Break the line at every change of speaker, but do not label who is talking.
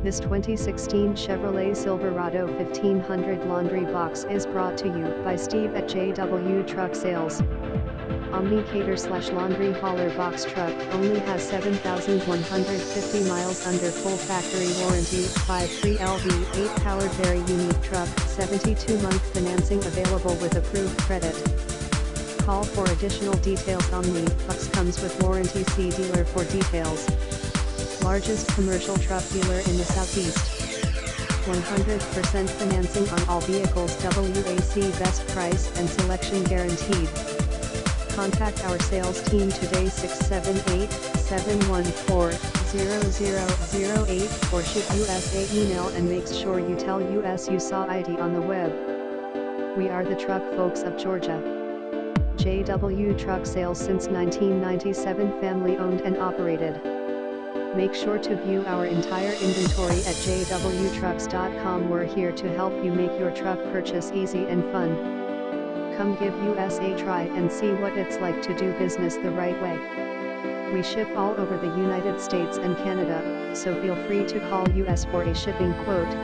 This 2016 Chevrolet Silverado 1500 laundry box is brought to you by Steve at JW Truck Sales. Omni-Cater/laundry hauler box truck only has 7,150 miles under full factory warranty, 5.3 LV, 8-powered very unique truck, 72-month financing available with approved credit. Call for additional details. Omni-Box comes with warranty. See dealer for details. Largest commercial truck dealer in the Southeast. 100% financing on all vehicles. WAC best price and selection guaranteed. Contact our sales team today 678-714-0008 or ship USA email and make sure you tell us you saw ID on the web. We are the truck folks of Georgia. JW Truck Sales since 1997, family owned and operated. Make sure to view our entire inventory at jwtrucks.com. We're here to help you make your truck purchase easy and fun. Come give us a try and see what it's like to do business the right way. We ship all over the United States and Canada, so feel free to call us for a shipping quote.